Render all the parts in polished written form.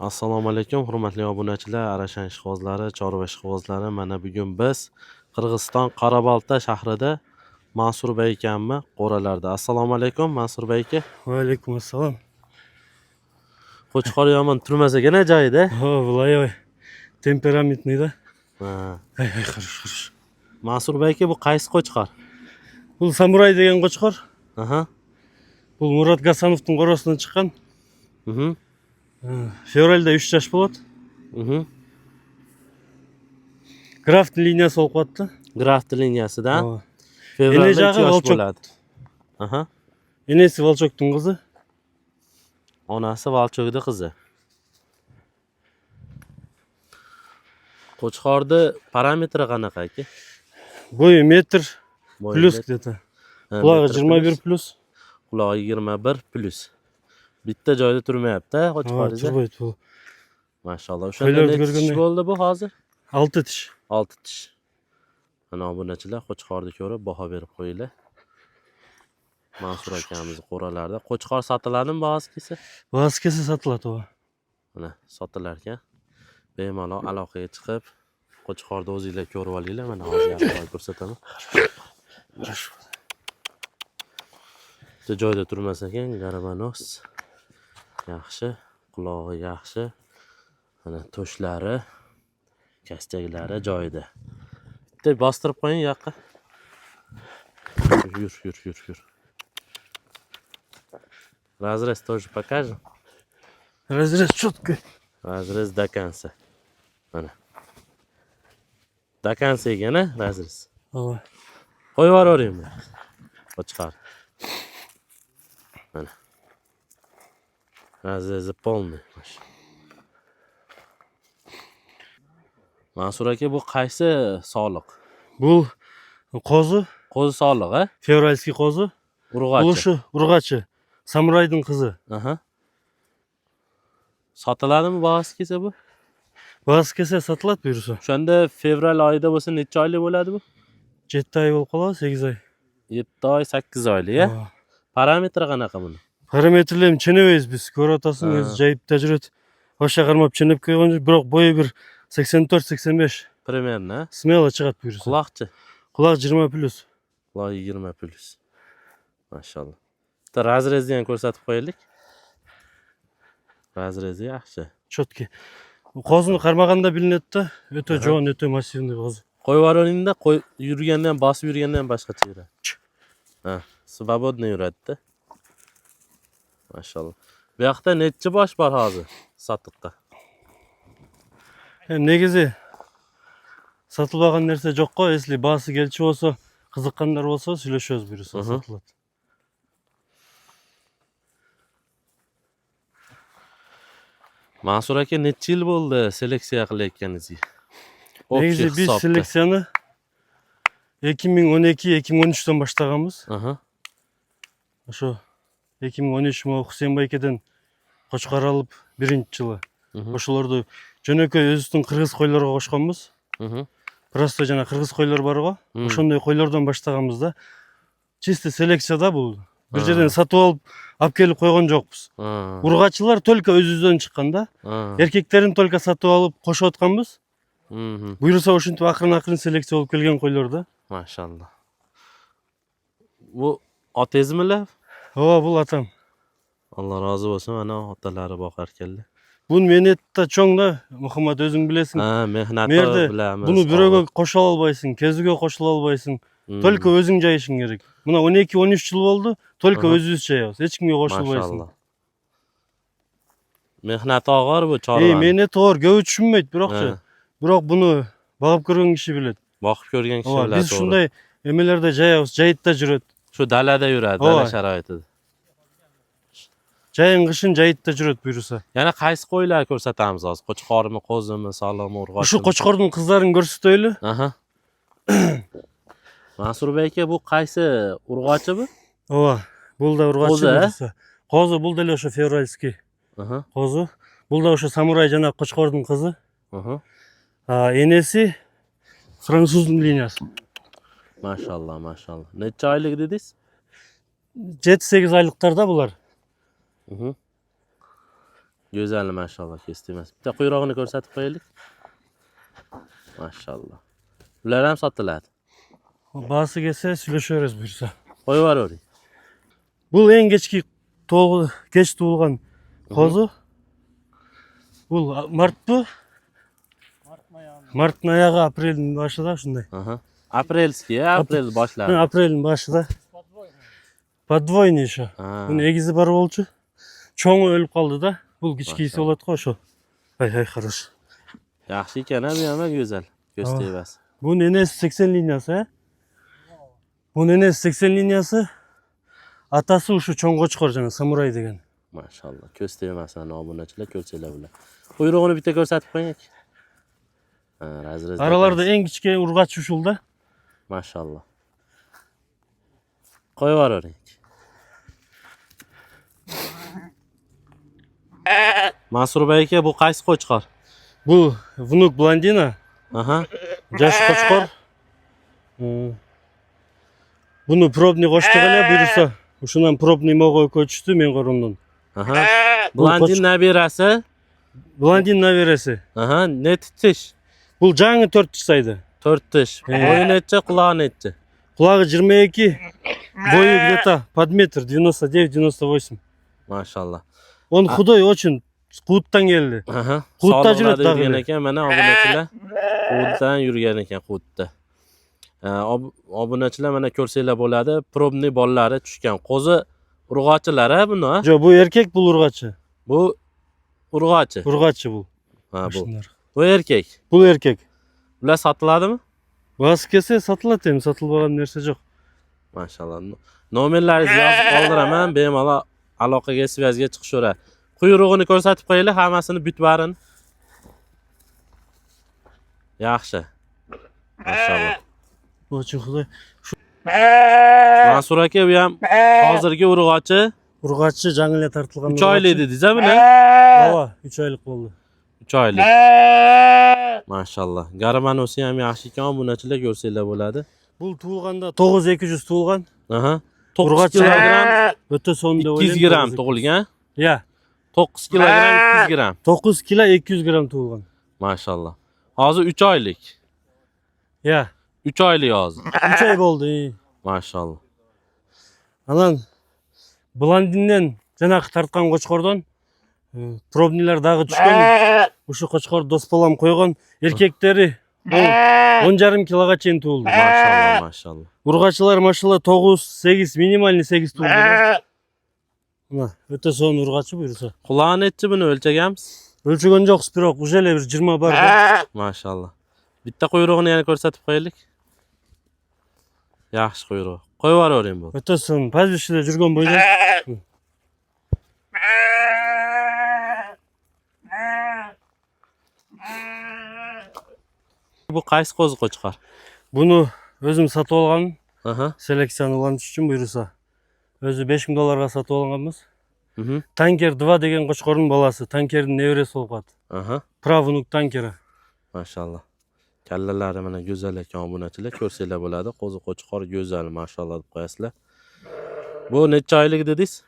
Assalomu alaykum, hurmatli obunachilar, Arashan ishqibozlari, chorva ishqibozlari. Mana bugun biz Qirg'iziston Qorabalta shahrida Mansur Bey akamni qo'ralarda. Assalomu alaykum, Mansur Bey aka. Va alaykum assalom. Qo'chqor yomon turmasagina joyida. Ha, voy, temperamentniy da. Ha. Хорошо. Mansur Bey aka, bu qaysi qo'chqor? Бұл Самурай деген qo'chqor. Aha. Бұл Мурат Гасановтың қорасынан шыққан. Mhm. Февральда 3 жаш болады. Mhm. Графт линиясы болып қалыпты. Graft liniyasida. Ене Fevralda 2 жағы yosh Волчок. bo'ladi. Aha. Енесі Волчоктың қызы. Onasi Valchog'da qizi. Qo'chqorni parametri qanaqa aka? Бойы метр Boyi плюс metr- где-то. Ha, Құлағы metr 21 плюс. Qulog'i 21 plus. Bitta joyda turmayapti, qo'chqoringiz. Тұрбайды бұл. Mashallah. O'shanda Qo'ylarni necha tish ko'rganda- bo'ldi bu hozir? 6 tish. 6 tish. Mana obunachilar qo'chqorni ko'rib baho berib qo'yinglar. Mansur akamiz qo'ralarda. Qo'chqor sotiladimi bahos kelsa? Бағасы келсе сатылады оған. Mana sotilar ekan. Bemalol aloqaga chiqib, qo'chqorni o'zingizlar ko'rib olinglar. Mana hozir yaxshi ko'rsataman. Bitta joyda turmas ekan, garbanos. Yaxshi, qulog'i yaxshi. Mana to'shlari, kastaklari joyida. Bitta bostirib qo'ying yoqqa. Yur. Разрез тоже покажем. Разрез четко. Razrez до конца. Mana. До конца ekan, razrez. Ова. Qo'yib yuboring buni. Qo'chqor. Mana. Razrezi полный. Mansur aka, bu qaysi soliq? Бұл қозы. Qo'zi soliq, a? Февральский қозы. Бұл Urg'ochi. ұшы Urg'ochi. Samurayдың қызы. Aha. Sotiladimi bahosi kelsa bu? Бағасы келсе сатылады бұйырса. O'shanda fevral oyida bo'lsa necha oylik bo'ladi bu? 7 ай болып қалады, 8 ай. 7 oy, 8 oylik, a? Parametri qanaqa buni? Параметрлерін ченемейміз біз. Көріп атасың, өзі жайыпта жүреді. Баша қармап ченеп қойған жоқ, бірақ бойы бір 84-85. Примерно, a? Смело шығады бұйырса. Quloqchi. Құлақ 20 плюс. Quloq 20 plus. Mashallah. Bitta razrezni ham ko'rsatib qo'yaylik. Razrezi yaxshi. Четкий. Қозыны қармағанда білінеді да, өте жоғын, өте массивный қозы. Qo'yib yuboringda, yurganda ham, bosib yurganda ham boshqacha yuradi. Ha, svobodno yuradi-da. Mashallah. Bu yoqda necha bosh bor hozir sotiqda? Негізі сатылбаған нәрсе жоқ қой, если басы келчі болса, қызыққандар болса, сөйлесеміз бұйырса сатылады. Mansur aka, necha yil bo'ldi seleksiya qilayotganingizga? Негізі біз селекцияны 2012-2013-тен баштағанбыз. Aha. Ошо 2013 Хусейн байкеден қошқар алып бірінші жылы. Ошолорду жөнөкөй өзүбүздүн кыргыз койлорго кошконбуз. Просто жана кыргыз койлор бар го. Ошондой койлордон баштаганбыз да. Чисто селекция да бул. Бир жерден сатып алып келип койгон жокпуз. Ургачылар только өзүбүздөн чыккан да. Эркектерин только сатып алып кошуп атканбыз. Буйруса ошентип акырын селекция болуп келген койлор да. Mashallah. Bu otangizmi? Ооба, бул атам. Alloh rozi bo'lsin, mana otalari boqar ekanlar. Бун менетта чоң да, Мухаммад өзүң билесиң. Ha, mehnati Мерде bilamiz. буну бирөөгө кошо албайсың, кезүүгө кошула албайсың. Только өзүң жайышың керек. Мына 12-13 жыл болду, только өзүбүз жаябыз. Эч кимге кошулбайсың. Mashallah. Mehnati og'ir bu chorva. Менети оор, көбү түшүнбөйт, бирокчу. Бирок буну багып көргөн киши билет. Boqib ko'rgan kishi biladi. Биз ушундай эмелерде жаябыз, жайытта жүрөт. Shu dalada yuradi, dala sharoitida. Жайын кышын жайытта жүрөт буйруса. Yana qaysi qo'ylar ko'rsatamiz hozir? Qo'chqormi, qo'zimi, solimi, urg'ochimi? Ушу кочкордун кыздарын көрсөтөйлү. Aha. Mansur Bey aka, bu qaysi urg'ochi bu? Ооба, бул да ургачы буйруса. Козу бул деле ошо февральский. Козу. Бул да ошо Самурай жана кочкордун кызы. Энеси француздун линиясы. Mashallah. Necha oylik dedingiz? 7-8 айлыктарда булар. Güzel maşallah kestirmez. Bir de kuyrog'ini ko'rsatib qo'yaylik. Maşallah. Ular ham sotiladi. Bağısı gelse söyleşiyoruz buyursa. Qo'yavering. Bu en geç tuğulgan kozu. Bu Mart bu. Mart'ın ayağı April'in başında şunday. Aha. Aprelskiy, aprel boshlari. April'in başında. Подвойный şu. Ha. Bunun egizi bar olçu. Çoğu ölüp kaldı da. Bu kichkisi Maşallah. oladı şu. Hay хорош. Yaxshi ekan, bu ham go'zal. Ko'z tebas. Bu nenesi 80 linyası he? Bu nenesi 80 linyası. Atası şu çoğun koçkor canı samuray degen. Maşallah. Ko'z tebmasdan obunachilar ko'rsanglar bular. Quyrug'ini bitta ko'rsatib qo'ying. Ha, razrez. Aralarda en küçük urgaç uçulda. Maşallah. Qo'yavering. Mansur aka, bu qaysi qo'chqor? Bu внук блондина. Aha. Жаш qo'chqor. Bunu probni qo'shdi g'ala buyursa. Shundan probni mo'g'o ko'chdi men qo'rondan. Aha. Blondin nabirasi. Blondin naverasi. Aha, ne titish? Bu жаңы 4 жасайды. 4 tish. Bo'yi necha, qulog'i necha? Құлағы 22, бойы где-то под метр, 99-98. Maşallah. Он худой очень, Quvutdan keldi. Aha. Quvutda Sog'liqda жүреді yurgan дағы. ekan, mana obunachilar. Quvutdan yurgan ekan, Quvutda. Obunachilar mana ko'rsanglar bo'ladi. Probni bollari tushgan. Qo'zi urg'ochilar buni. Jo, bu erkek, bu urg'ochi. Bu urg'ochi. Urg'ochi bu. Ha, bu. Shunlar. Bu erkek. Bu erkek. Ular sotiladimi? Bası kelse satıladi endi, satılib olgan narsa yo'q. Maşallah. Nomerlaringizni yozib qoldiraman, bemalol aloqaga, svязga chiqishaveradi. Quyrug'ini ko'rsatib qo'yinglar, hammasini bitbarin. Yaxshi. Maşallah. Очень xudoy. Mansur aka, bu ham hozirgi urg'ochi. Urg'ochi жаңы tartilgan. 3 oylik dedingiz-a buni? Ava, 3 oylik bo'ldi. 3 oylik. Maşallah. Garmanosi ham yaxshi ekan, obunachilar ko'rsanglar bo'ladi. Bu tug'ilganda 9200 tug'ilgan. Aha. 9 Urg'ochi kilogram, o'ta sonda 200 gram tug'ilgan. Ya, 9 kilogram, 200 gram. 9 kilo 200 gram tug'ilgan. Maşallah. Hozir 3 oylik. Ya, 3 oylik hozir. 3 oy bo'ldi. Maşallah. Anan Blondindan janaqi tartқан qo'chqordan probnilar dag'i tushgan. O'sha qo'chqor do'stbolam qo'ygan erkekteri 10,5 kiloga cheyin tug'ildi. Maşallah, maşallah. Urg'ochilar mashallah 9, 8, minimalniy 8 tug'ildi. Mana o'ta son urg'ochi buyursa. Qulog'i nechi buni o'lchaganmiz? O'lchagan yo'qsiz, biroq уже bir 20 bor. Maşallah. Bitta quyrug'ini yana ko'rsatib qo'yaylik. Yaxshi quyruq. Qo'yavering bu. O'ta son pazishida yurgan bo'yda. Bu qaysi qo'zi qo'chqor? Buni o'zim sotib olgan, Aha. seleksiyani ulanish uchun buyursa. O'zi 5000 dollarga sotib olganmiz. Mhm. Tanker 2 degan qo'chqorning bolasi, tankerning nevarasi bo'ladi. Aha. Pravnuk tankeri. Maşallah. Kallalari mana go'zal ekan, obunachilar ko'rsanglar bo'ladi. Qo'zi qo'chqor go'zal, maşallah deb qo'yasizlar. Bu necha oylik dedingiz?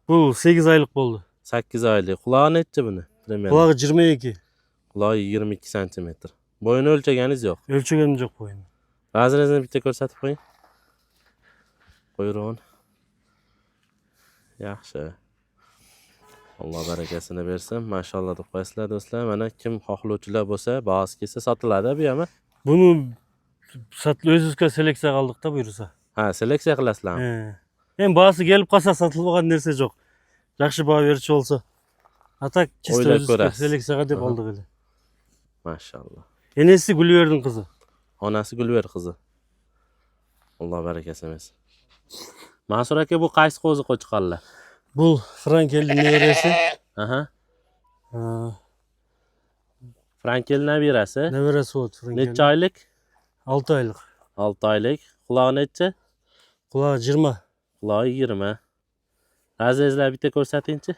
Bu 8 oylik bo'ldi. 8 oylik. Qulog'i necha buni? Qulog'i 22. Qulog'i 22 cm. Bo'yini o'lchaganingiz yo'q. O'lchaganim yo'q bo'yini. Razringizni bitta ko'rsatib qo'ying. Quyruğun. Yaxshi. Alloh barakasini bersin. Maşallah deb qo'yasizlar do'stlar. Mana kim xohlovchilar bo'lsa, bahos kelsa sotiladi bu ham. Buni o'zimizga seleksiya qildik-da buyursa. Ha, seleksiya qilasizlarmi? Endi bahasi kelib qolsa sotilib olgan narsa yo'q. Yaxshi baho berchi bo'lsa. Atak chisto O'ylab o'zimizga ko'rasiz. seleksiyaga deb oldik edi. Maşallah. Enesi Gulverning qizi. Onasi Gulver qizi. Alloh barakasini bersin. Mansur aka, bu qaysi qo'zi qo'chqorlar? Bu Frankelning nevarasi. Aha. Frankel nabirasi. Nevarasi bo'ldi Frankel. Necha oylik? 6 oylik. 6 oylik. Qulog'i necha? Qulog'i 20. Qulog'i 20. Razrezlar bitta ko'rsatingchi.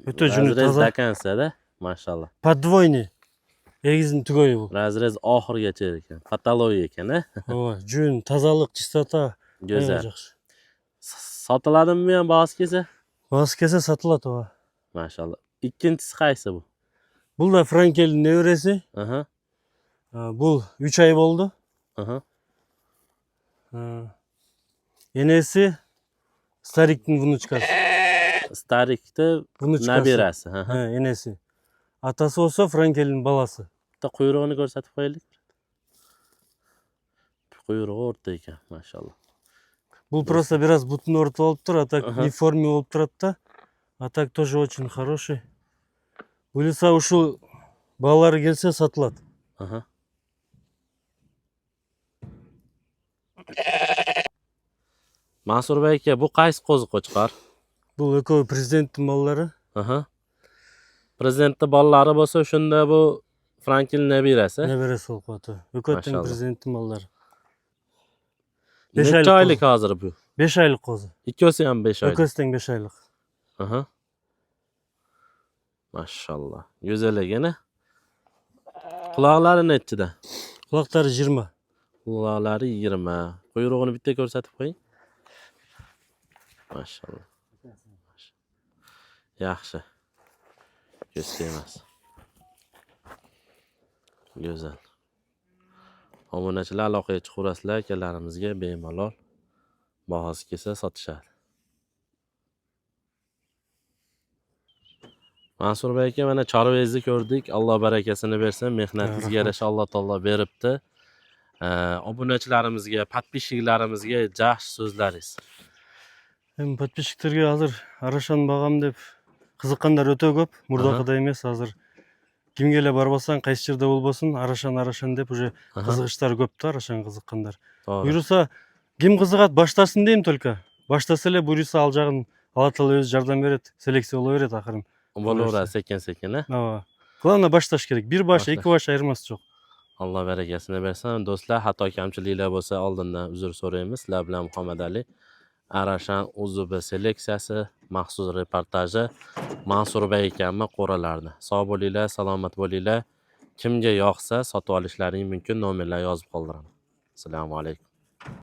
O'ta juni Razrez toza. dakansada, maşallah. Подвойный. Egizning tugoyi bu. Razrez oxirigacha ekan. Patologiya ekan, ha? Ova, jun, tozalik, chistota. Go'zal. Sotiladimi bu ham bahos kelsa? Bahos kelsa sotiladi ova. Maşallah. İkincisi qaysi bu? Бұл да Франкельдің nevresi. Aha. Бұл 3 ay болды. Aha. Енесі Стариктің внучкасы. Starik'te Внучкасы. nabirasi. Aha. Енесі. Атасы болса Франкельдің balası. Bitta quyruğunu ko'rsatib qo'yaylik. Quyruğu o'rta ekan, maşallah. Бұл просто biraz butun orta болып тұр, а так Ага. не в форме болып тұрады да. А так тоже очень хороший. Бұйырса ушул балалары келсе сатылады. Aha. Mansur Bey aka, bu qaysi qo'zi qo'chqor? Бұл экөөбү президенттің балалары. Aha. Prezidentni bolalari bo'lsa, shunda bu Frankil nabirasi. Небересі болып қойды. Экөө тең Машалла. президенттің балалары. Beş Necha aylık oylik hozir bu? 5 aylık qo'zi. Ikkosi ham 5 oylik. Экөөсү тең 5 aylık. Aha. Maşallah. Go'zalligini. Quloqlari nechida? Құлақтары 20. Quloqlari 20. Quyrug'ini bitta ko'rsatib qo'ying. Maşallah. Yaxshi. Ko'z emas. Go'zal. Obunachilar aloqaga chiqaverasizlar, akalarimizga bemalol bahosi kelsa sotishadi. Mansur Bey aka, mana chorvangizni ko'rdik. Alloh barakasini bersin. Mehnatingizga yarasha Alloh taolo beribdi. Obunachilarimizga, подписчиklarimizga yaxshi so'zlaringiz. Эми подписчиктерге азыр Арашан багам деп кызыккандар өтө көп. Мурдакыдай эмес азыр. Кимге эле барбасаң, кайсы жерде болбосун, Арашан деп уже кызыгычтар көп да, Арашан кызыккандар. To'g'ri. Буюрса, ким кызыгат баштасын дейм только. Баштаса эле буюрса ал жагын Алла таала өзү жардам берет, селекция боло берет акырын. Bo'laveradi sekin-sekin, a? Ооба. Главное башташ керек. Бир баш, Башташ. эки баш айырмасы жок. Alloh barakasini bersin. Do'stlar, xato kamchiliklar bo'lsa oldindan uzr so'raymiz. Sizlar bilan Muhammad Ali. Arashan UZB seleksiyasi, maxsus reportaji Mansur Bey ekanmi qo'ralarni. Sog' bo'linglar, salomat bo'linglar. Kimga yoqsa sotib olishlaring mumkin, nomerlar yozib qoldiraman. Assalomu alaykum.